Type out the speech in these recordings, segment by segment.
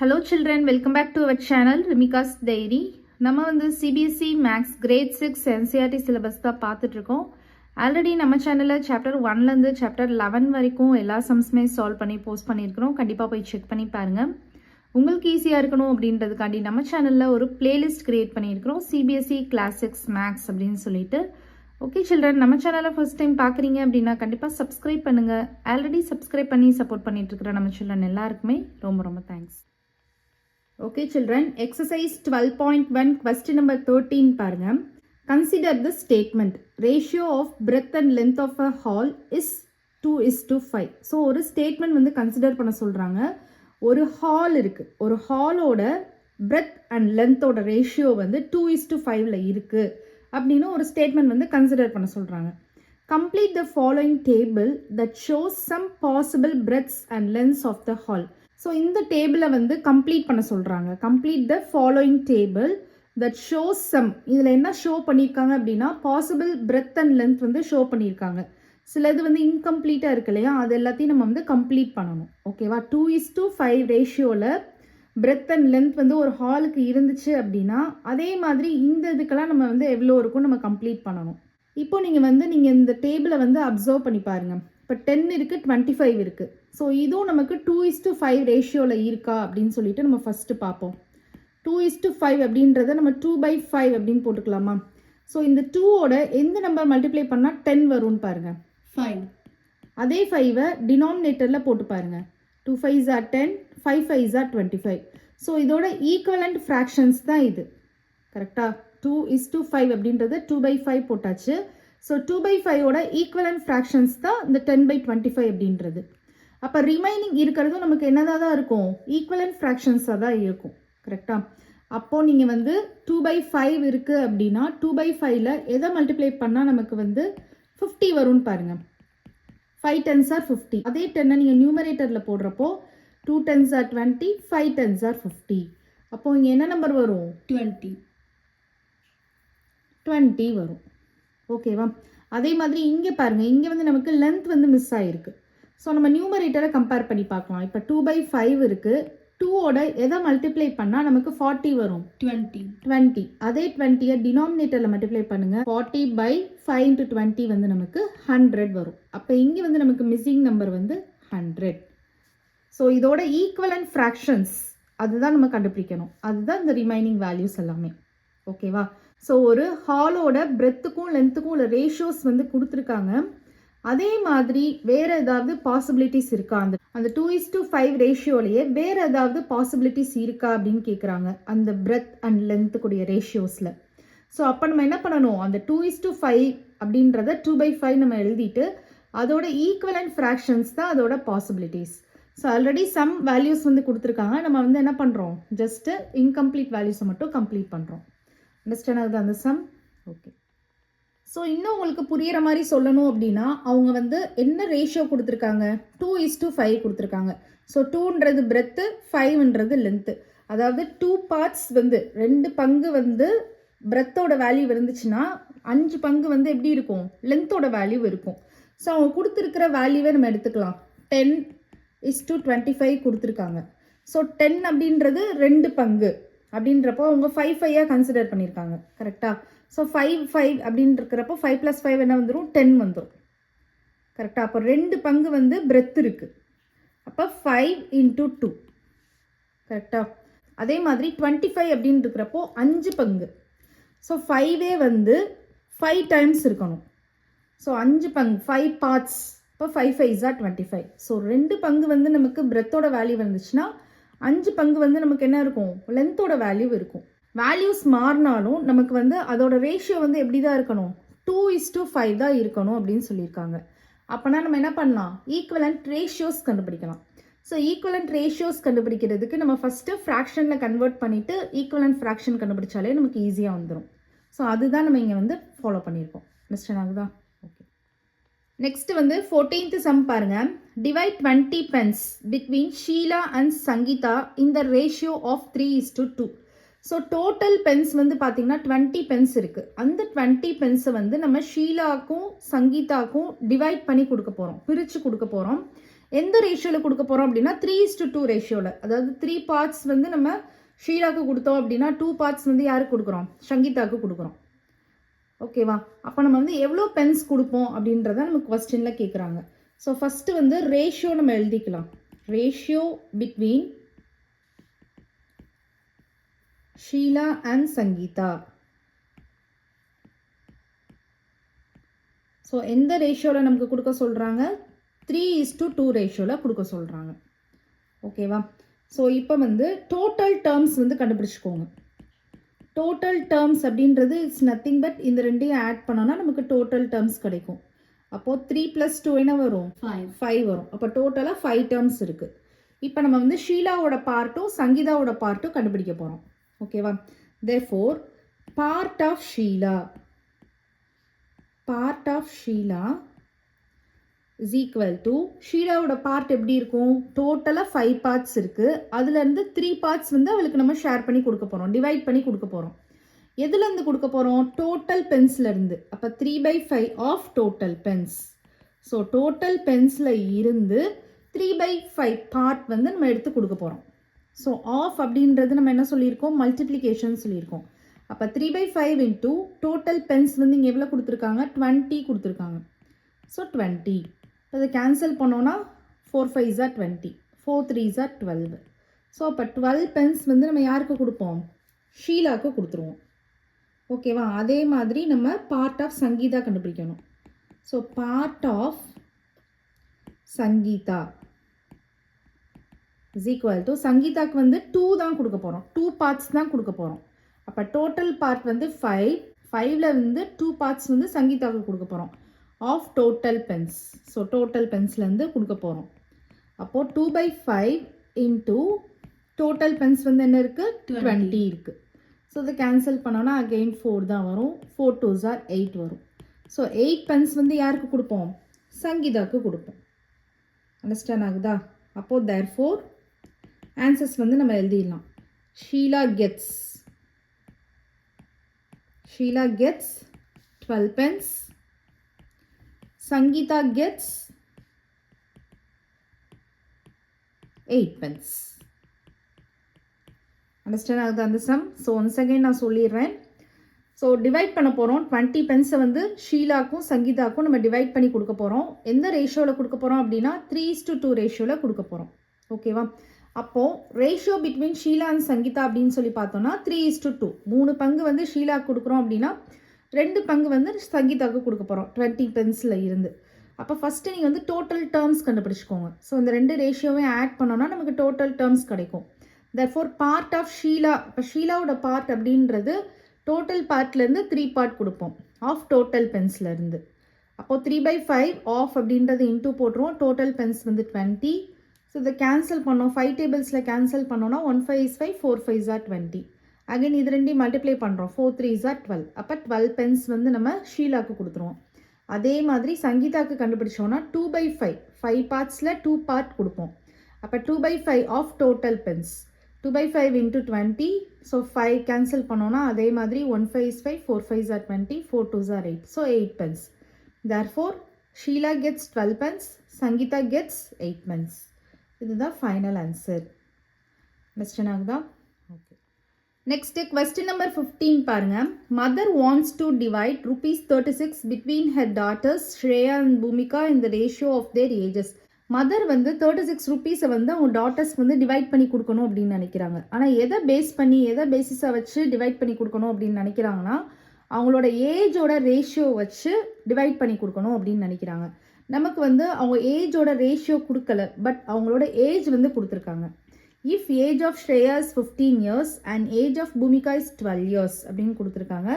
Hello children, welcome back to our channel Rimika's Diary. நம்ம வந்து CBSE Maths Grade 6 NCERT syllabus தான் பார்த்துட்டு இருக்கோம். ஆல்ரெடி நம்ம சேனலில் சாப்டர் 1லேருந்து சாப்டர் 11 வரைக்கும் எல்லா சம்ஸுமே சால்வ் பண்ணி போஸ்ட் பண்ணியிருக்கிறோம். கண்டிப்பாக போய் செக் பண்ணி பாருங்கள். உங்களுக்கு ஈஸியாக இருக்கணும் அப்படின்றதுக்காண்டி நம்ம சேனலில் ஒரு பிளேலிஸ்ட் கிரியேட் பண்ணியிருக்கிறோம், CBSE Class 6 Maths அப்படின்னு சொல்லிட்டு. ஓகே சில்ட்ரன், நம்ம சேனலை ஃபர்ஸ்ட் டைம் பார்க்குறீங்க அப்படின்னா கண்டிப்பாக சப்ஸ்கிரைப் பண்ணுங்கள். ஆல்ரெடி சப்ஸ்கிரைப் பண்ணி சப்போர்ட் பண்ணிட்டு இருக்கிற நம்ம சில்ட்ரன் எல்லாருக்குமே ரொம்ப ரொம்ப thanks. Okay children, exercise 12.1 question number 13 பாருங்க. Consider the statement. Ratio of breadth and length of a hall is 2:5. So ஒரு statement வந்து consider பண்ண சொல்றாங்க. ஒரு hall இருக்கு. ஒரு hallோட breadth and lengthோட ratio வந்து 2:5ல இருக்கு அப்படின்னு ஒரு statement வந்து consider பண்ண சொல்றாங்க. Complete the following table that shows some possible breadths and lengths of the hall. So இந்த டேபிளை வந்து கம்ப்ளீட் பண்ண சொல்கிறாங்க. Complete the following table that shows sum. இதில் என்ன ஷோ பண்ணியிருக்காங்க அப்படின்னா பாசிபிள் பிரெத் அண்ட் லென்த் வந்து ஷோ பண்ணியிருக்காங்க. சிலது வந்து இன்கம்ப்ளீட்டாக இருக்கு இல்லையா, அது எல்லாத்தையும் நம்ம வந்து கம்ப்ளீட் பண்ணணும். ஓகேவா, 2:5 ரேஷியோவில் பிரெத் அண்ட் லென்த் வந்து ஒரு ஹாலுக்கு இருந்துச்சு அப்படின்னா அதே மாதிரி இந்த இதுக்கெல்லாம் நம்ம வந்து எவ்வளோ இருக்கும் நம்ம கம்ப்ளீட் பண்ணணும். இப்போ நீங்கள் இந்த டேபிளை வந்து அப்சர்வ் பண்ணி பாருங்கள். இப்போ 10 இருக்குது, 25 இருக்குது. ஸோ இதுவும் நமக்கு 2:5 ரேஷியோவில் இருக்கா அப்படின்னு சொல்லிட்டு நம்ம ஃபஸ்ட்டு பார்ப்போம். 2:5 அப்படின்றத நம்ம 2/5 அப்படின்னு போட்டுக்கலாமா? ஸோ இந்த 2ஓட எந்த நம்பர் மல்டிப்ளை பண்ணால் 10 வரும்னு பாருங்கள், 5. அதே 5ஐ டினாமினேட்டரில் போட்டு பாருங்கள். 2 5s are 10, 5 5s are 25. So இதோட ஈக்குவலண்ட் ஃப்ராக்ஷன்ஸ் தான் இது. கரெக்டாக 2:5 அப்படின்றது 2/5 போட்டாச்சு. ஸோ 2/5ஓட ஈக்குவலண்ட் ஃப்ராக்ஷன்ஸ் தான் இந்த 10/25 அப்படின்றது. அப்போ ரிமைனிங் இருக்கிறதும் நமக்கு என்னதான் தான் இருக்கும், ஈக்குவலண்ட் ஃப்ராக்ஷன்ஸாக தான் இருக்கும். கரெக்டாக, அப்போது நீங்கள் வந்து 2/5 இருக்குது அப்படின்னா 2/5ல் எதை மல்டிப்ளை பண்ணால் நமக்கு வந்து 50 வரும்னு பாருங்கள். 5 10s are 50. அதே 10ஐ நீங்கள் நியூமரேட்டரில் போடுறப்போ 2 10s are 20, 5 10s are 50. அப்போது இங்கே என்ன நம்பர் வரும், 20 வரும். ஓகேவா, அதே மாதிரி இங்கே பாருங்கள், இங்கே வந்து நமக்கு லென்த் வந்து மிஸ் ஆகிருக்கு. ஸோ நம்ம நியூமரேட்டரை கம்பேர் பண்ணி பார்க்கலாம். இப்போ 2/5 இருக்குது, 2ஓட எதை மல்டிப்ளை பண்ணால் நமக்கு 40 வரும், 20. அதே 20ஐ டினாமினேட்டரில் மல்டிப்ளை பண்ணுங்கள். 40/5 × 20 வந்து நமக்கு 100 வரும். அப்போ இங்கே வந்து நமக்கு மிஸ்ஸிங் நம்பர் வந்து 100. ஸோ இதோட ஈக்குவலண்ட் ஃப்ராக்ஷன்ஸ் அதுதான் நம்ம கண்டுபிடிக்கணும். அதுதான் இந்த ரிமைனிங் வேல்யூஸ் எல்லாமே. ஓகேவா, ஸோ ஒரு ஹாலோட பிரெத்துக்கும் லென்த்துக்கும் உள்ள ரேஷியோஸ் வந்து கொடுத்துருக்காங்க. அதே மாதிரி வேறு ஏதாவது பாசிபிலிட்டிஸ் இருக்கா, அந்த 2:5 ரேஷியோலையே வேறு ஏதாவது பாசிபிலிட்டிஸ் இருக்கா அப்படின்னு கேட்குறாங்க அந்த பிரெத் அண்ட் லென்த்துக்குடைய ரேஷியோஸில். ஸோ அப்போ நம்ம என்ன பண்ணணும், அந்த 2:5 அப்படின்றத 2/5 நம்ம எழுதிட்டு அதோட ஈக்குவலண்ட் ஃப்ராக்ஷன்ஸ் தான் அதோட possibilities. So already sum values வந்து கொடுத்துருக்காங்க. நம்ம வந்து என்ன பண்ணுறோம், ஜஸ்ட்டு இன்கம்ப்ளீட் வேல்யூஸை மட்டும் கம்ப்ளீட் பண்ணுறோம். அண்டர்ஸ்டாண்ட் ஆகுது அந்த சம்? ஓகே. ஸோ இன்னும் உங்களுக்கு புரிகிற மாதிரி சொல்லணும் அப்படின்னா அவங்க வந்து என்ன ரேஷியோ கொடுத்துருக்காங்க, 2:5 கொடுத்துருக்காங்க. ஸோ 2ன்றது பிரெத்து, 5ன்றது லென்த்து. அதாவது 2 பார்ட்ஸ் வந்து 2 பங்கு வந்து பிரெத்தோட வேல்யூ இருந்துச்சுன்னா 5 பங்கு வந்து எப்படி இருக்கும், லென்த்தோட வேல்யூ இருக்கும். ஸோ அவங்க கொடுத்துருக்கிற வேல்யூவை நம்ம எடுத்துக்கலாம். 10:25 கொடுத்துருக்காங்க. ஸோ 10 அப்படின்றது 2 பங்கு அப்படின்றப்போ அவங்க 5 5ஆக கன்சிடர் பண்ணியிருக்காங்க. கரெக்டாக, ஸோ 5 5 அப்படின்னு இருக்கிறப்போ 5 + 5 என்ன வந்துடும், 10 வந்துடும். கரெக்டாக, அப்போ 2 பங்கு வந்து பிரெத் இருக்குது. அப்போ 5 × 2. கரெக்டாக, அதே மாதிரி 25 அப்படின்னு இருக்கிறப்போ 5 பங்கு. ஸோ 5ஏ வந்து 5 டைம்ஸ் இருக்கணும். ஸோ 5 பங்கு 5 பார்ட்ஸ். இப்போ 5 5s are 25. ஸோ 2 பங்கு வந்து நமக்கு பிரெத்தோட வேல்யூ வந்துச்சுன்னா 5 பங்கு வந்து நமக்கு என்ன இருக்கும், லென்த்தோட வேல்யூ இருக்கும். வேல்யூஸ் மாறினாலும் நமக்கு வந்து அதோட ரேஷியோ வந்து எப்படி தான் இருக்கணும், 2:5 தான் இருக்கணும் அப்படின்னு சொல்லியிருக்காங்க. அப்போனா நம்ம என்ன பண்ணலாம், ஈக்குவலண்ட் ரேஷியோஸ் கண்டுபிடிக்கலாம். ஸோ ஈக்குவலண்ட் ரேஷியோஸ் கண்டுபிடிக்கிறதுக்கு நம்ம ஃபஸ்ட்டு ஃப்ராக்ஷனில் கன்வெர்ட் பண்ணிவிட்டு ஈக்குவலண்ட் ஃப்ராக்ஷன் கண்டுபிடிச்சாலே நமக்கு ஈஸியாக வந்துடும். ஸோ அதுதான் நம்ம இங்கே வந்து ஃபாலோ பண்ணியிருக்கோம். அண்டர்ஸ்டாண்ட் ஆகுதா? ஓகே. நெக்ஸ்ட் வந்து 14th சம் பாருங்க. Divide 20 pence between Sheela and Sangeeta in the ratio of 3:2. So total pence வந்து பார்த்தீங்கன்னா 20 பென்ஸ் இருக்குது. அந்த 20 பென்ஸை வந்து நம்ம ஷீலாவுக்கும் சங்கீதாவுக்கும் டிவைட் பண்ணி கொடுக்க போகிறோம், பிரித்து கொடுக்க போகிறோம். எந்த ரேஷியோவில் கொடுக்க போகிறோம் அப்படின்னா 3:2 ரேஷியோவில். அதாவது 3 பார்ட்ஸ் வந்து நம்ம ஷீலாவுக்கு கொடுத்தோம் அப்படின்னா 2 பார்ட்ஸ் வந்து யாருக்கு கொடுக்குறோம், சங்கீதாவுக்கு கொடுக்குறோம். ஓகேவா? அப்போ நம்ம வந்து எவ்வளோ பென்ஸ் கொடுப்போம் அப்படின்றத நமக்கு கொஸ்டினில் கேட்குறாங்க. ஸோ ஃபஸ்ட்டு வந்து ரேஷியோ நம்ம எழுதிக்கலாம். Ratio between Sheela and Sangeeta. So எந்த ரேஷியோவில் நமக்கு கொடுக்க சொல்கிறாங்க, 3:2 ரேஷியோவில் கொடுக்க சொல்கிறாங்க. ஓகேவா? ஸோ இப்போ வந்து டோட்டல் டேர்ம்ஸ் வந்து கண்டுபிடிச்சிக்கோங்க. டோட்டல் டேர்ம்ஸ் அப்படின்றது இட்ஸ் நத்திங் பட் இந்த ரெண்டையும் ஆட் பண்ணோன்னா நமக்கு டோட்டல் டேர்ம்ஸ் கிடைக்கும். அப்போது 3 + 2 என்ன வரும், 5 வரும். அப்போ டோட்டலாக 5 டேர்ம்ஸ் இருக்குது. இப்போ நம்ம வந்து ஷீலாவோட பார்ட்டும் சங்கீதாவோட பார்ட்டும் கண்டுபிடிக்க போகிறோம். ஓகேவா? therefore part of Sheila is equal to ஷீலாவோட பார்ட் எப்படி இருக்கும், டோட்டலாக 5 பார்ட்ஸ் இருக்குது. அதுலேருந்து 3 பார்ட்ஸ் வந்து அவளுக்கு நம்ம ஷேர் பண்ணி கொடுக்க போகிறோம், டிவைட் பண்ணி கொடுக்க போகிறோம். எதுலேருந்து கொடுக்க போகிறோம், டோட்டல் பென்ஸ்லேருந்து. அப்போ 3/5 of total pens. So total பென்ஸில் இருந்து 3/5 பார்ட் வந்து நம்ம எடுத்து கொடுக்க போகிறோம். ஸோ ஆஃப் அப்படின்றது நம்ம என்ன சொல்லியிருக்கோம், மல்டிப்ளிகேஷன் சொல்லியிருக்கோம். அப்போ 3/5 இன்ட்டு டோட்டல் பென்ஸ் வந்து இங்கே எவ்வளோ கொடுத்துருக்காங்க, 20 கொடுத்துருக்காங்க. ஸோ 20. இப்போ இதை கேன்சல் பண்ணோன்னா 4 5s are 20, 4 3s are 12. So அப்போ 12 பென்ஸ் வந்து நம்ம யாருக்கு கொடுப்போம், ஷீலாவுக்கு கொடுத்துருவோம். ஓகேவா? அதே மாதிரி நம்ம பார்ட் ஆஃப் சங்கீதா கண்டுபிடிக்கணும். So part of Sangeetha is equal to சங்கீதாக்கு வந்து 2 தான் கொடுக்க போகிறோம், 2 பார்ட்ஸ் தான் கொடுக்க போகிறோம். அப்போ டோட்டல் பார்ட் வந்து 5, 5ல் வந்து 2 பார்ட்ஸ் வந்து சங்கீதாவுக்கு கொடுக்க போகிறோம் of total pens. So total பென்ஸ்லேருந்து கொடுக்க போகிறோம். அப்போது 2/5 இன்ட்டு டோட்டல் பென்ஸ் வந்து என்ன இருக்குது, 20 இருக்குது. ஸோ இதை கேன்சல் பண்ணோன்னா அகெயின் 4 தான் வரும். 4 2s are 8 வரும். ஸோ 8 பென்ஸ் வந்து யாருக்கு கொடுப்போம், சங்கீதாவுக்கு கொடுப்போம். அண்டர்ஸ்டாண்ட் ஆகுதா? அப்போது therefore ஆன்சர்ஸ் வந்து நம்ம எழுதிடலாம். Sheela gets 12 pence. Sangeeta gets 8 pence. Understand ஆகுது அந்த சம்? ஸோ ஒன்ஸ் அகைன் நான் சொல்லிடுறேன். ஸோ டிவைட் பண்ண போகிறோம். 20 பென்ஸை வந்து ஷீலாக்கும் சங்கீதாக்கும் நம்ம டிவைட் பண்ணி கொடுக்க போகிறோம். எந்த ரேஷியோவில் கொடுக்க போகிறோம் அப்படின்னா 3:2 ரேஷியோவில் கொடுக்க போகிறோம். ஓகேவா? அப்போது ratio between Sheela and Sangeeta அப்படின்னு சொல்லி பார்த்தோன்னா 3:2. 3 பங்கு வந்து ஷீலாவுக்கு கொடுக்குறோம் அப்படின்னா 2 பங்கு வந்து சங்கீதாவுக்கு கொடுக்க போகிறோம் 20 பென்ஸில் இருந்து. அப்போ ஃபஸ்ட்டு நீங்கள் வந்து டோட்டல் டேர்ம்ஸ் கண்டுபிடிச்சிக்கோங்க. ஸோ இந்த 2 ரேஷியோவையும் ஆட் பண்ணோன்னா நமக்கு டோட்டல் டேர்ம்ஸ் கிடைக்கும். therefore பார்ட் ஆஃப் ஷீலா, இப்போ ஷீலாவோட பார்ட் அப்படின்றது டோட்டல் பார்ட்லேருந்து 3 பார்ட் கொடுப்போம் ஆஃப் டோட்டல் பென்ஸ்லேருந்து. அப்போது 3/5 ஆஃப் அப்படின்றது இன்டூ போட்டுருவோம். டோட்டல் பென்ஸ் வந்து 20. ஸோ இதை கேன்சல் பண்ணோம். 5 டேபிள்ஸில் கேன்சல் பண்ணோன்னா 1 5 is 5, 4 5s are 20. அகைன் இது ரெண்டையும் மல்டிப்ளை பண்ணுறோம். 4 3s are 12. அப்போ 12 பென்ஸ் வந்து நம்ம ஷீலாவுக்கு கொடுத்துருவோம். அதே மாதிரி சங்கீதாவுக்கு கண்டுபிடிச்சோன்னா 2/5, 5 பார்ட்ஸில் 2 பார்ட் கொடுப்போம். அப்போ 2/5 of total pence. 2/5 into 20. So 5 cancel பண்ணோன்னா அதே மாதிரி 1 5 is 5, 4 5s are 20, 4 2s are 8. So 8 pence. therefore Sheela gets 12 pence, Sangeeta gets 8 pence. இதுதான் ஃபைனல் ஆன்சர். கொஸ்டின் ஆகுதா? ஓகே. நெக்ஸ்ட்டு கொஸ்டின் நம்பர் 15 பாருங்கள். Mother wants to divide ₹36 between her daughters Shreya and Bhoomika in the ratio of their ages. Mother வந்து 36 ருபீஸை வந்து அவங்க டாட்டர்ஸ்க்கு வந்து divide பண்ணி கொடுக்கணும் அப்படின்னு நினைக்கிறாங்க. ஆனால் எதை பேசிஸை வச்சு டிவைட் பண்ணி கொடுக்கணும் அப்படின்னு நினைக்கிறாங்கன்னா அவங்களோட ஏஜோட ரேஷியோ வச்சு டிவைட் பண்ணி கொடுக்கணும் அப்படின்னு நினைக்கிறாங்க. நமக்கு வந்து அவங்க ஏஜோட ரேஷியோ கொடுக்கல, பட் அவங்களோட ஏஜ் வந்து கொடுத்துருக்காங்க. If age of Shreya is 15 years and age of Bhoomika is 12 years அப்படின்னு கொடுத்துருக்காங்க.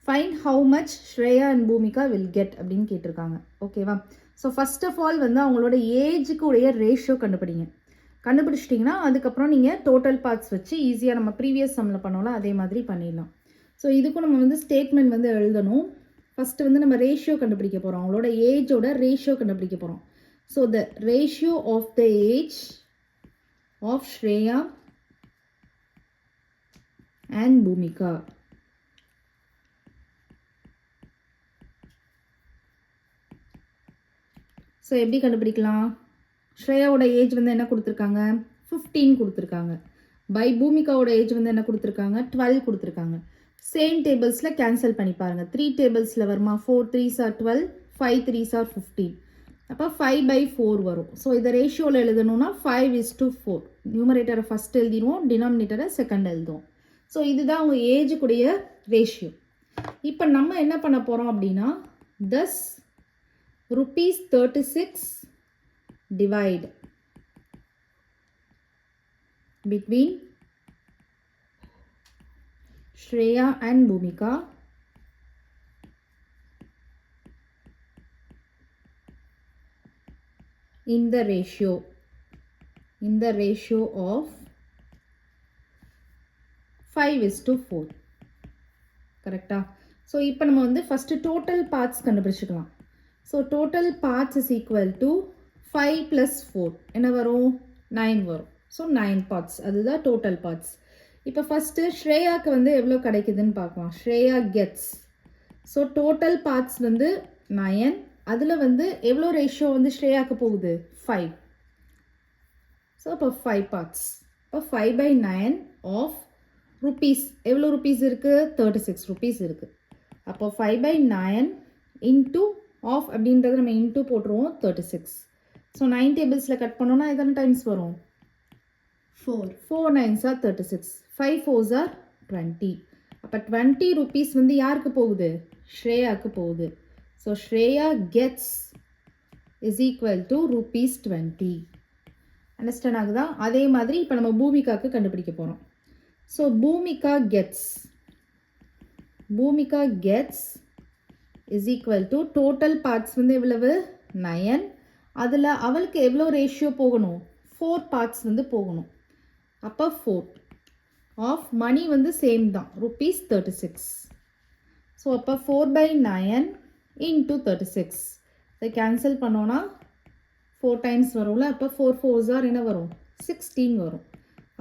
Find how much Shreya and Bhoomika will get அப்படின்னு கேட்டிருக்காங்க. ஓகேவா? ஸோ ஃபர்ஸ்ட் ஆஃப் ஆல் வந்து அவங்களோட ஏஜுக்கு உடைய ரேஷியோ கண்டுபிடிச்சிட்டிங்கன்னா அதுக்கப்புறம் நீங்கள் டோட்டல் பார்ட்ஸ் வச்சு ஈஸியாக நம்ம ப்ரீவியஸ் சம்மில் பண்ணோம்ல அதே மாதிரி பண்ணிடலாம். ஸோ இதுக்கும் நம்ம வந்து ஸ்டேட்மெண்ட் வந்து எழுதணும். ஃபஸ்ட்டு வந்து நம்ம ரேஷியோ கண்டுபிடிக்க போகிறோம். அவங்களோட ஏஜோட ரேஷியோ கண்டுபிடிக்க போகிறோம். So the ratio of the age of Shreya and Bhoomika. So எப்படி கண்டுபிடிக்கலாம்? ஸ்ரேயாவோட ஏஜ் வந்து என்ன கொடுத்துருக்காங்க 15 கொடுத்துருக்காங்க. பை பூமிகாவோட ஏஜ் வந்து என்ன கொடுத்துருக்காங்க 12 கொடுத்துருக்காங்க. சேம் டேபிள்ஸில் கேன்சல் பண்ணி பாருங்கள். 3 டேபிள்ஸில் வருமா 4 3s are 12, 5 3s are 15. அப்போ 5/4 வரும். ஸோ இதை ரேஷியோவில் எழுதணும்னா 5:4. நியூமரேட்டரை ஃபஸ்ட் எழுதிடுவோம், டினாமினேட்டரை செகண்ட் எழுதுவோம். ஸோ இதுதான் உங்கள் ஏஜுக்குடைய ரேஷியோ. இப்போ நம்ம என்ன பண்ண போகிறோம் அப்படின்னா thus ₹36 divide between Shreya and Bhumika in the ratio of 5:4. கரெக்டா? ஸோ இப்போ நம்ம வந்து ஃபஸ்ட்டு டோட்டல் பார்ட்ஸ் கண்டுபிடிச்சிக்கலாம். So total parts is equal to 5 + 4 என்ன வரும் 9 வரும். ஸோ 9 பார்ட்ஸ், அதுதான் டோட்டல் பார்ட்ஸ். இப்போ ஃபஸ்ட்டு ஸ்ரேயாவுக்கு வந்து எவ்வளோ கிடைக்குதுன்னு பார்க்கலாம். Shreya gets, so total parts வந்து 9, அதில் வந்து எவ்வளோ ரேஷியோ வந்து ஸ்ரேயாவுக்கு போகுது 5. ஸோ இப்போ 5 பார்ட்ஸ். இப்போ 5/9 ஆஃப் ருப்பீஸ் எவ்வளோ ருப்பீஸ் இருக்குது 36 ருப்பீஸ் இருக்குது. அப்போ 5/9 இன்ட்டு ஆஃப் அப்படின்றது நம்ம இன்ட்டு போட்டுருவோம் 36. ஸோ 9 டேபிள்ஸில் கட் பண்ணோன்னா எத்தனை டைம்ஸ் வரும் 4 9s are 36, 5 4s are 20. அப்போ 20 ருப்பீஸ் வந்து யாருக்கு போகுது ஸ்ரேயாவுக்கு போகுது. So Shreya gets is equal to ₹20. Understand ஆகுதா? அதே மாதிரி இப்போ நம்ம பூமிகாவுக்கு கண்டுபிடிக்க போகிறோம். So Bhoomika gets is equal to total parts வந்து எவ்வளவு 9, அதில் அவளுக்கு எவ்வளோ ரேஷியோ போகணும் 4 பார்ட்ஸ் வந்து போகணும். அப்போ 4 ஆஃப் மணி வந்து சேம் தான் ₹36. ஸோ அப்போ 4/9 இன்ட்டு 36 இதை கேன்சல் பண்ணோன்னா 4 டைம்ஸ் வரும்ல. அப்போ 4 4s are என்ன வரும் 16 வரும்.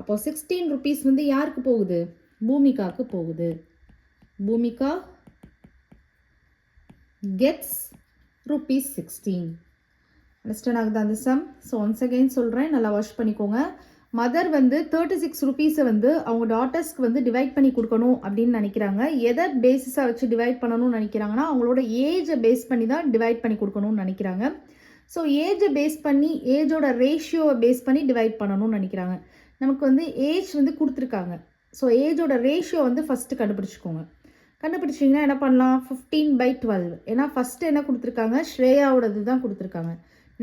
அப்போ 16 ருப்பீஸ் வந்து யாருக்கு போகுது பூமிகாவுக்கு போகுது. பூமிகா கெட்ஸ் ₹16. அண்டர்ஸ்டாண்ட் ஆகுது அந்த சம்? ஸோ ஒன்ஸ் அகைன் சொல்கிறேன், நல்லா வாஷ் பண்ணிக்கோங்க. மதர் வந்து 36 ருப்பீஸை வந்து அவங்க டாட்டர்ஸ்க்கு வந்து டிவைட் பண்ணி கொடுக்கணும் அப்படின்னு நினைக்கிறாங்க. எதை பேசிஸாக வச்சு டிவைட் பண்ணணும்னு நினைக்கிறாங்கன்னா அவங்களோட ஏஜை பேஸ் பண்ணி தான் டிவைட் பண்ணி கொடுக்கணும்னு நினைக்கிறாங்க. ஸோ ஏஜை பேஸ் பண்ணி ஏஜோட ரேஷியோவை பேஸ் பண்ணி டிவைட் பண்ணணும்னு நினைக்கிறாங்க. நமக்கு வந்து ஏஜ் வந்து கொடுத்துருக்காங்க. ஸோ ஏஜோட ரேஷியோ வந்து ஃபஸ்ட்டு கண்டுபிடிச்சிக்கோங்க. கண்டுபிடிச்சிங்கன்னா என்ன பண்ணலாம் 15/12. ஏன்னா ஃபஸ்ட்டு என்ன கொடுத்துருக்காங்க ஸ்ரேயாவோடது தான் கொடுத்துருக்காங்க.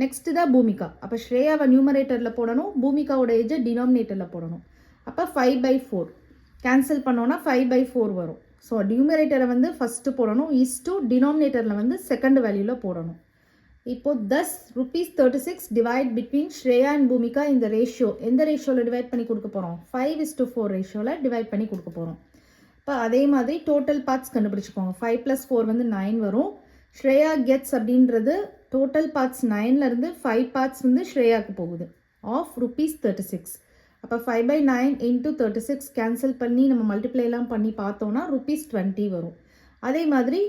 நெக்ஸ்ட்டு தான் பூமிகா. அப்போ ஸ்ரேயாவை நியூமரேட்டரில் போடணும், பூமிகாவோட ஏஜை டினாமினேட்டரில் போடணும். அப்போ 5/4 கேன்சல் பண்ணோன்னா 5/4 வரும். ஸோ நியூமரேட்டரை வந்து ஃபஸ்ட்டு போடணும், இஸ்டு டினாமினேட்டரில் வந்து செகண்ட் வேல்யூவில் போடணும். இப்போது thus ₹36 divide between Shreya and Bhoomika இந்த ரேஷியோ எந்த ரேஷியோவில் டிவைட் பண்ணி கொடுக்க போகிறோம் 5:4 ரேஷியோவில் டிவைட் பண்ணி கொடுக்க போகிறோம். இப்போ அதே மாதிரி டோட்டல் பார்ட்ஸ் கண்டுபிடிச்சிக்கோங்க. 5 + 4 வந்து 9 வரும். ஸ்ரேயா கெட்ஸ் அப்படின்றது டோட்டல் பார்ட்ஸ் 9லேருந்து 5 பார்ட்ஸ் வந்து ஸ்ரேயாவுக்கு போகுது ஆஃப் ₹36. அப்போ 5/9 இன்ட்டு 36 கேன்சல் பண்ணி நம்ம மல்டிப்ளைலாம் பண்ணி பார்த்தோன்னா ₹20 வரும். அதே மாதிரி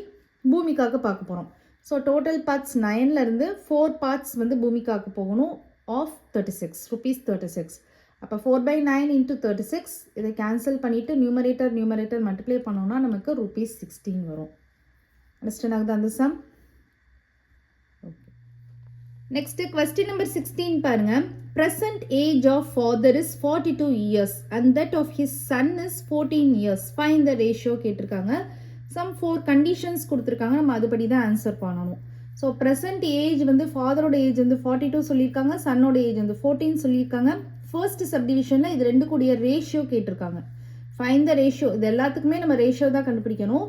பூமிகாவுக்கு பார்க்க போகிறோம். ஸோ டோட்டல் பார்ட்ஸ் 9லேருந்து 4 பார்ட்ஸ் வந்து பூமிகாவுக்கு போகணும் ஆஃப் ₹36. அப்போ 4/9 இன்ட்டு 36 இதை கேன்சல் பண்ணிவிட்டு நியூமரேட்டர் மல்டிப்ளை பண்ணோன்னா நமக்கு ₹16 வரும். அண்டர்ஸ்டாண்ட் ஆகுது அந்த sum? Okay. Next question number 16 பாருங்க. Present age of father is 42 years and that of his son is 14 years. Find the ratio கேட்டிருக்காங்க. சம் 4 கண்டிஷன்ஸ் கொடுத்துருக்காங்க. நம்ம அதுபடி தான் ஆன்சர் பண்ணணும். ஸோ ப்ரெசன்ட் ஏஜ் வந்து ஃபாதரோட ஏஜ் வந்து 42 சொல்லியிருக்காங்க, சன்னோட ஏஜ் வந்து 14 சொல்லியிருக்காங்க. ஃபர்ஸ்ட் சப்டிவிஷனில் இது ரெண்டு கூடிய ரேஷியோ கேட்டிருக்காங்க. Find the ratio. இது எல்லாத்துக்குமே நம்ம ரேஷியோ தான் கண்டுபிடிக்கணும்.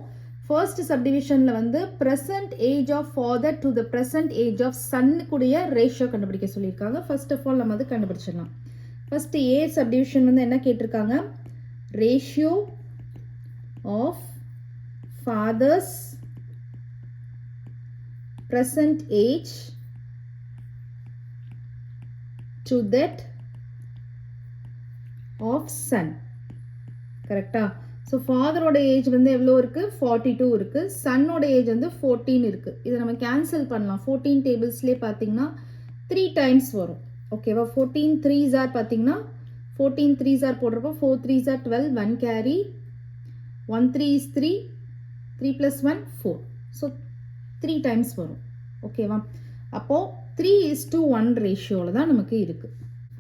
ஃபர்ஸ்ட் சப்டிவிஷனில் வந்து present age of father to the present age of சன்னுக்குடைய ரேஷியோ கண்டுபிடிக்க சொல்லியிருக்காங்க. ஃபர்ஸ்ட் ஆஃப் ஆல் நம்ம அது கண்டுபிடிச்சிடலாம். ஃபர்ஸ்ட் ஏ சப்டிவிஷன் வந்து என்ன கேட்டிருக்காங்க, ratio of father's present age to that of son. கரெக்டா? ஸோ ஃபாதரோட ஏஜ் வந்து எவ்வளோ இருக்குது 42 இருக்குது, சன்னோட ஏஜ் வந்து 14 இருக்குது. இதை நம்ம கேன்சல் பண்ணலாம். 14 டேபிள்ஸ்லேயே பார்த்தீங்கன்னா 3 டைம்ஸ் வரும். ஓகேவா? 14 3s are பார்த்தீங்கன்னா 14 3s are போடுறப்போ 4 3s are 12, 1 carry, 1 3 is 3, 3 plus 1 4. So 3 times வரும். ஓகேவா? அப்போது 3:1 ரேஷியோவில் தான் நமக்கு இருக்குது.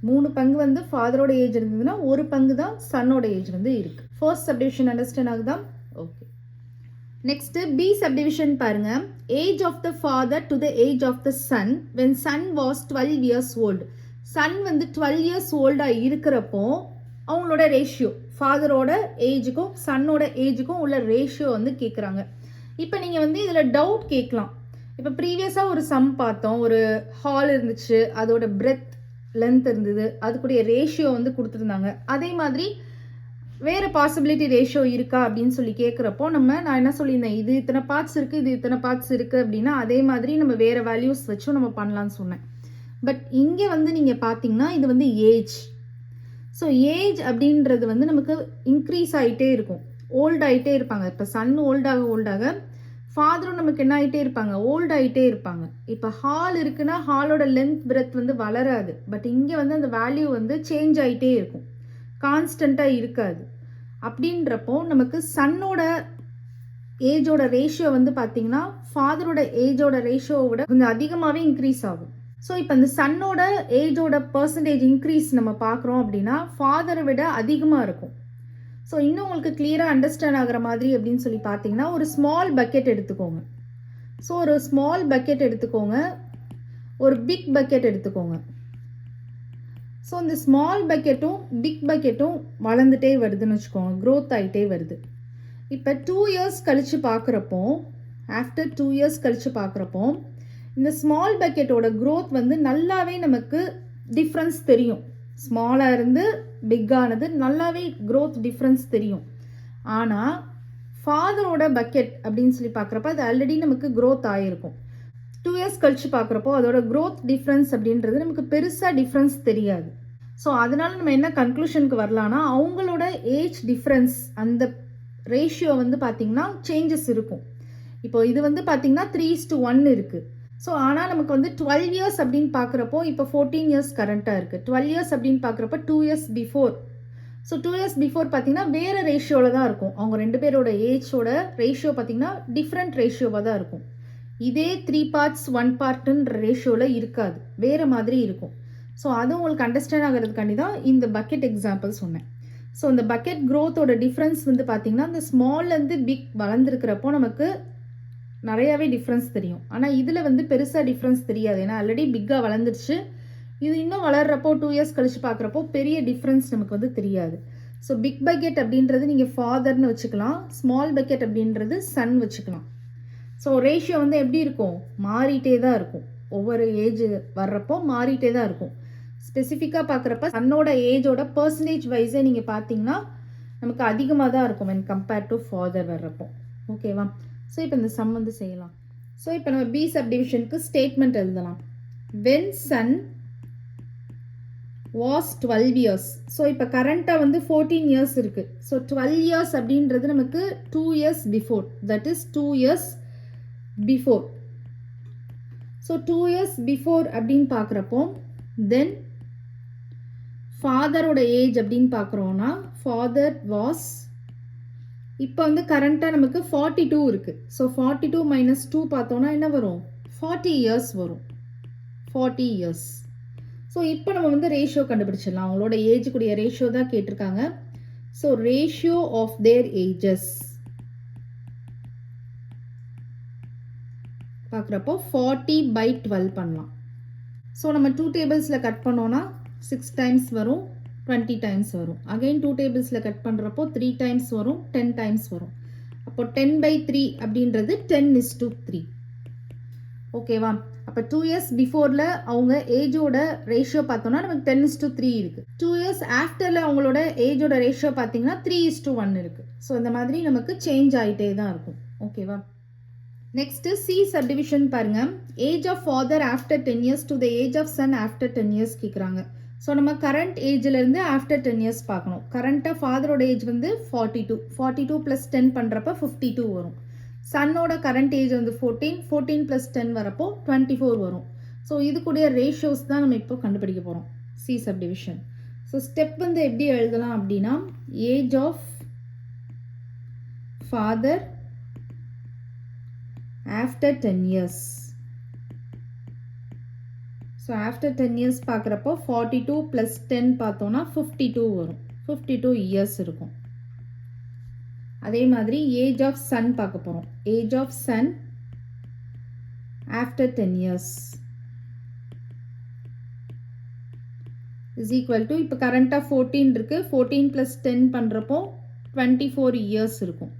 3 பங்கு வந்து ஃபாதரோட ஏஜ் இருந்ததுன்னா 1 பங்கு தான் சன்னோட ஏஜ் வந்து இருக்குது. ஃபர்ஸ்ட் சப்டிவிஷன் அண்டர்ஸ்டாண்ட் ஆகுதா? ஓகே. நெக்ஸ்ட்டு பி சப்டிவிஷன் பாருங்க. Age of the father to the age of the son when son was 12 years old. Son வந்து 12 years ஓல்டாக இருக்கிறப்போ அவங்களோட ரேஷியோ ஃபாதரோட ஏஜுக்கும் சன்னோட ஏஜுக்கும் உள்ள ரேஷியோ வந்து கேட்குறாங்க. இப்போ நீங்கள் வந்து இதில் டவுட் கேட்கலாம். இப்போ ப்ரீவியஸாக ஒரு சம் பார்த்தோம், ஒரு ஹால் இருந்துச்சு, அதோட பிரெத் லென்த் இருந்தது, அதுக்குடைய ரேஷியோ வந்து கொடுத்துருந்தாங்க. அதே மாதிரி வேறு பாசிபிலிட்டி ரேஷியோ இருக்கா அப்படின்னு சொல்லி கேட்குறப்போ நான் என்ன சொல்லியிருந்தேன், இது இத்தனை பார்ட்ஸ் இருக்குது, இது இத்தனை பார்ட்ஸ் இருக்குது அப்படின்னா அதே மாதிரி நம்ம வேறு வேல்யூஸ் வச்சும் நம்ம பண்ணலான்னு சொன்னேன். பட் இங்கே வந்து நீங்கள் பார்த்தீங்கன்னா இது வந்து ஏஜ். ஸோ ஏஜ் அப்படின்றது வந்து நமக்கு இன்க்ரீஸ் ஆகிட்டே இருக்கும், ஓல்ட் ஆகிட்டே இருப்பாங்க. இப்போ சன் ஓல்டாக ஃபாதரும் நமக்கு என்ன ஆகிட்டே இருப்பாங்க, ஓல்ட் ஆகிட்டே இருப்பாங்க. இப்போ ஹால் இருக்குன்னா ஹாலோட லென்த் பிரெத் வந்து வளராது. பட் இங்கே வந்து அந்த வேல்யூ வந்து சேஞ்ச் ஆகிட்டே இருக்கும், கான்ஸ்டண்ட்டாக இருக்காது. அப்படின்றப்போ நமக்கு சன்னோட ஏஜோட ரேஷியோ வந்து பார்த்திங்கன்னா ஃபாதரோட ஏஜோட ரேஷியோவை விட கொஞ்சம் அதிகமாகவே இன்க்ரீஸ் ஆகும். ஸோ இப்போ இந்த சன்னோட ஏஜோட பர்சன்டேஜ் இன்க்ரீஸ் நம்ம பார்க்குறோம் அப்படின்னா ஃபாதரை விட அதிகமாக இருக்கும். ஸோ இன்னும் உங்களுக்கு கிளியராக அண்டர்ஸ்டாண்ட் ஆகிற மாதிரி அப்படின்னு சொல்லி பார்த்தீங்கன்னா ஒரு ஸ்மால் பக்கெட் எடுத்துக்கோங்க. ஸோ ஒரு ஸ்மால் பக்கெட் எடுத்துக்கோங்க, ஒரு பிக் பக்கெட் எடுத்துக்கோங்க. ஸோ இந்த ஸ்மால் பக்கெட்டும் பிக் பக்கெட்டும் வளர்ந்துட்டே வருதுன்னு வச்சுக்கோங்க, க்ரோத் ஆகிட்டே வருது. இப்போ 2 years கழித்து பார்க்குறப்போ, ஆஃப்டர் 2 years கழித்து பார்க்குறப்போ இந்த ஸ்மால் பக்கெட்டோட க்ரோத் வந்து நல்லாவே நமக்கு டிஃப்ரென்ஸ் தெரியும். ஸ்மாலாக இருந்து பிக்கானது நல்லாவே க்ரோத் டிஃப்ரென்ஸ் தெரியும். ஆனால் ஃபாதரோட பக்கெட் அப்படின்னு சொல்லி பார்க்குறப்ப அது ஆல்ரெடி நமக்கு க்ரோத் ஆகிருக்கும். 2 years கழித்து பார்க்குறப்போ அதோட க்ரோத் டிஃப்ரென்ஸ் அப்படின்றது நமக்கு பெருசாக டிஃப்ரென்ஸ் தெரியாது. ஸோ அதனால் நம்ம என்ன கன்க்ளூஷனுக்கு வரலான்னா அவங்களோட ஏஜ் டிஃப்ரென்ஸ் அந்த ரேஷியோ வந்து பார்த்திங்கன்னா சேஞ்சஸ் இருக்கும். இப்போ இது வந்து பார்த்திங்கன்னா 3:1 இருக்குது. ஸோ ஆனால் நமக்கு வந்து 12 years அப்படின்னு பார்க்குறப்போ இப்போ 14 years கரண்ட்டாக இருக்குது. 12 years அப்படின்னு பார்க்குறப்ப 2 years before. So 2 years before பார்த்திங்கன்னா வேறு ரேஷியோவில் தான் இருக்கும். அவங்க 2 பேரோட ஏஜோட ரேஷியோ பார்த்திங்கன்னா டிஃப்ரெண்ட் ரேஷியோவாக தான் இருக்கும். இதே 3 parts 1 partன்ற ரேஷியோவில் இருக்காது, வேறு மாதிரி இருக்கும். ஸோ அது உங்களுக்கு அண்டர்ஸ்டாண்ட் ஆகிறதுக்காண்டி தான் இந்த பக்கெட் எக்ஸாம்பிள் சொன்னேன். ஸோ இந்த பக்கெட் க்ரோத்தோட டிஃப்ரென்ஸ் வந்து பார்த்திங்கன்னா இந்த ஸ்மால்லேருந்து பிக் வளர்ந்துருக்கிறப்போ நமக்கு நிறையாவே டிஃப்ரென்ஸ் தெரியும். ஆனால் இதில் வந்து பெருசாக டிஃப்ரென்ஸ் தெரியாது, ஏன்னா ஆல்ரெடி பிக்காக வளர்ந்துருச்சு. இது இன்னும் வளர்கிறப்போ 2 years கழித்து பார்க்குறப்போ பெரிய டிஃப்ரென்ஸ் நமக்கு வந்து தெரியாது. ஸோ பிக் பக்கெட் அப்படின்றது நீங்கள் ஃபாதர்னு வச்சுக்கலாம், ஸ்மால் பக்கெட் அப்படின்றது சன் வச்சுக்கலாம். ஸோ ரேஷியோ வந்து எப்படி இருக்கும், மாறிட்டே தான் இருக்கும், ஒவ்வொரு ஏஜ் வர்றப்போ மாறிட்டே தான் இருக்கும். ஸ்பெசிஃபிக்காக பார்க்குறப்ப சன்னோட ஏஜோட பர்சன்டேஜ் வைஸே நீங்கள் பார்த்தீங்கன்னா நமக்கு அதிகமாக தான் இருக்கும் when கம்பேர்ட் டு ஃபாதர் வர்றப்போ. ஓகேவா? ஸோ இப்போ இந்த சம் வந்து செய்யலாம். ஸோ இப்போ நம்ம பி சப்டிவிஷனுக்கு ஸ்டேட்மெண்ட் எழுதலாம். When son was 12 years. So இப்போ கரண்ட்டாக வந்து 14 years இருக்குது. ஸோ 12 years அப்படின்றது நமக்கு 2 years before, that is 2 years before. So 2 years before அப்படின்னு பார்க்குறப்போ தென் ஃபாதரோட ஏஜ் அப்படின்னு பார்க்குறோன்னா ஃபாதர் வாஸ், இப்போ வந்து கரண்ட்டாக நமக்கு 42 இருக்குது. ஸோ 42 - 2 பார்த்தோன்னா என்ன வரும், 40 years வரும், 40 years. ஸோ இப்போ நம்ம வந்து ரேஷியோ கண்டுபிடிச்சிடலாம். அவங்களோட ஏஜுக்குரிய ரேஷியோ தான் கேட்டிருக்காங்க. So ratio of their ages பார்க்குறப்போ 40/12 பண்ணலாம். ஸோ நம்ம 2 tablesல கட் பண்ணோன்னா 6 times வரும், 20 times வரும். அகைன் 2 tablesல கட் பண்ணுறப்போ 3 times வரும், 10 times வரும். அப்போ 10/3 அப்படின்றது 10:3. ஓகேவா? அப்போ 2 years பிஃபோரில் அவங்க ஏஜோட ரேஷியோ பார்த்தோன்னா நமக்கு 10:3 இருக்குது. 2 years ஆஃப்டரில் அவங்களோட ஏஜோட ரேஷியோ பார்த்தீங்கன்னா 3:1 இருக்குது. ஸோ இந்த மாதிரி நமக்கு சேஞ்ச் ஆகிட்டே தான் இருக்கும். ஓகேவா? நெக்ஸ்ட்டு சி சப்டிவிஷன் பாருங்கள். Age of father after 10 years to the age of son after 10 years கேட்குறாங்க. ஸோ நம்ம கரண்ட் ஏஜ்லேருந்து ஆஃப்டர் 10 years பார்க்கணும். கரண்ட்டாக ஃபாதரோட ஏஜ் வந்து 42 + 10 பண்ணுறப்ப 52 வரும். சன்னோட கரண்ட் ஏஜ் வந்து 14 + 10 வரப்போ 24 வரும். ஸோ இது கூடிய ரேஷியோஸ் தான் நம்ம இப்போ கண்டுபிடிக்க போகிறோம் சி சப்டிவிஷன். ஸோ ஸ்டெப் வந்து எப்படி எழுதலாம் அப்படின்னா age of father after 10 years. So after 10 years பார்க்குறப்போ 42 + 10 பார்த்தோன்னா 52 வரும். 52 இயர்ஸ் இருக்கும். அதே மாதிரி ஏஜ் ஆஃப் சன் பார்க்க போகிறோம். Age of son after 10 years is equal to இப்போ கரண்ட்டாக 14 இருக்குது. 14 + 10 பண்ணுறப்போ 24 இயர்ஸ் இருக்கும்.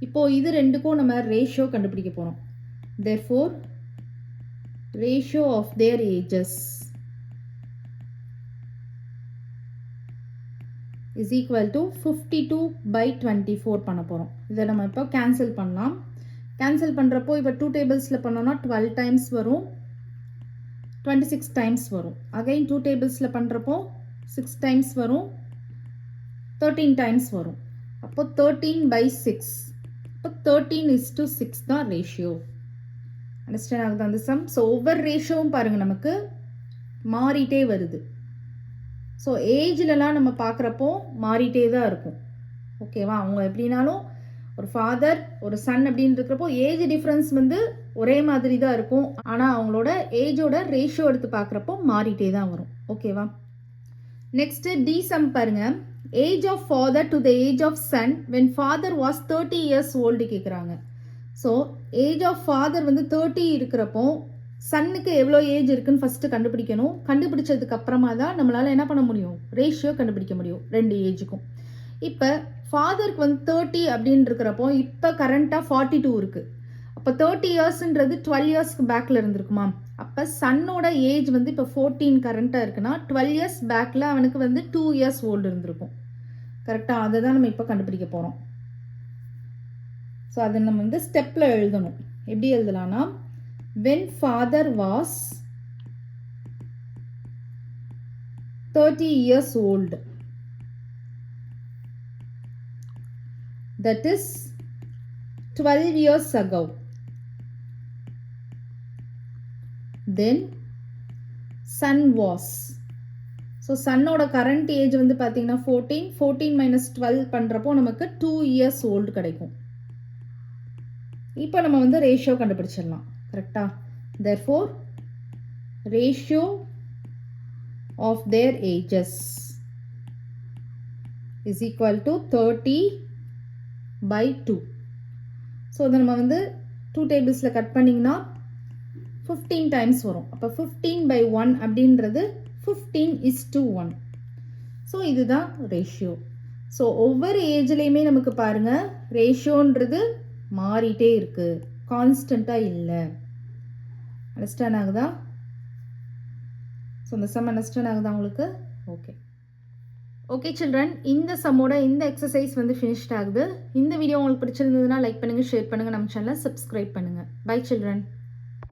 இப்போது இது ரெண்டுக்கும் நம்ம ரேஷியோ கண்டுபிடிக்க போகிறோம். therefore ratio of their ages is equal to 52/24 பண்ண போகிறோம். இதை நம்ம இப்போ கேன்சல் பண்ணலாம். கேன்சல் பண்ணுறப்போ இப்போ 2 டேபிள்ஸில் பண்ணோன்னா 12 டைம்ஸ் வரும், 26 டைம்ஸ் வரும். அகைன் 2 டேபிள்ஸில் பண்ணுறப்போ 6 டைம்ஸ் வரும், 13 டைம்ஸ் வரும். அப்போ 13/6. இப்போ 13:6 தான் ரேஷியோ. அண்டர்ஸ்டாண்ட் ஆகுது அந்த சம்? ஸோ ஒவ்வொரு ரேஷியோவும் பாருங்கள் நமக்கு மாறிட்டே வருது. ஸோ ஏஜ்லலாம் நம்ம பார்க்குறப்போ மாறிட்டே தான் இருக்கும். ஓகேவா? அவங்க எப்படின்னாலும் ஒரு ஃபாதர் ஒரு சன் அப்படின்னு இருக்கிறப்போ ஏஜ் டிஃப்ரென்ஸ் வந்து ஒரே மாதிரி தான் இருக்கும். ஆனால் அவங்களோட ஏஜோட ரேஷியோ எடுத்து பார்க்குறப்போ மாறிட்டே தான் வரும். ஓகேவா? நெக்ஸ்ட்டு டி சம் பாருங்க. Age of father to the age of son when father was 30 years old கேட்குறாங்க. ஸோ ஏஜ் ஆஃப் ஃபாதர் வந்து 30 இருக்கிறப்போ சன்னுக்கு எவ்வளோ ஏஜ் இருக்குன்னு ஃபஸ்ட்டு கண்டுபிடிக்கணும். கண்டுபிடிச்சதுக்கு அப்புறமா தான் நம்மளால் என்ன பண்ண முடியும்? ரேஷியோ கண்டுபிடிக்க முடியும் ரெண்டு ஏஜுக்கும். இப்போ ஃபாதருக்கு வந்து 30 அப்படின்னு இருக்கிறப்போ இப்போ கரண்ட்டாக 42 இருக்குது. அப்போ 30 இயர்ஸ்ன்றது 12 இயர்ஸ்க்கு பேக்கில் இருந்திருக்குமா? அப்போ சன்னோட ஏஜ் வந்து இப்போ 14 கரண்ட்டாக இருக்குன்னா 12 இயர்ஸ் பேக்கில் அவனுக்கு வந்து 2 இயர்ஸ் ஓல்டு இருந்திருக்கும். கரெக்டாக? அதை தான் நம்ம இப்போ கண்டுபிடிக்க போகிறோம். ஸோ அதை நம்ம வந்து ஸ்டெப்பில் எழுதணும். எப்படி எழுதலாம்னா when father was 30 years old, that is 12 years ago, then son was, so சன்னோட கரண்ட் ஏஜ் வந்து பார்த்தீங்கன்னா 14 - 12 பண்ணுறப்போ நமக்கு 2 years old கிடைக்கும். இப்போ நம்ம வந்து ரேஷியோ கண்டுபிடிச்சிடலாம். கரெக்டா? therefore ratio of their ages is equal to 30/2. So அதை நம்ம வந்து 2 டேபிள்ஸில் கட் பண்ணிங்கன்னா 15 டைம்ஸ் வரும். அப்போ 15/1 அப்படின்றது 15:1. ஸோ இதுதான் ரேஷியோ. ஸோ ஒவ்வொரு ஏஜ்லேயுமே நமக்கு பாருங்கள் ரேஷியோன்றது மாறிட்டே இருக்குது, கான்ஸ்டண்ட்டாக இல்லை. அண்டர்ஸ்டாண்ட் ஆகுதா? ஸோ இந்த சம் அண்டர்ஸ்டாண்ட் ஆகுதா உங்களுக்கு? ஓகே சில்ட்ரன், இந்த சம்மோட இந்த எக்ஸசைஸ் வந்து ஃபினிஷ்ட் ஆகுது. இந்த வீடியோ உங்களுக்கு பிடிச்சிருந்ததுன்னா லைக் பண்ணுங்கள், ஷேர் பண்ணுங்கள், நம்ம சேனலை சப்ஸ்கிரைப் பண்ணுங்கள். Bye children.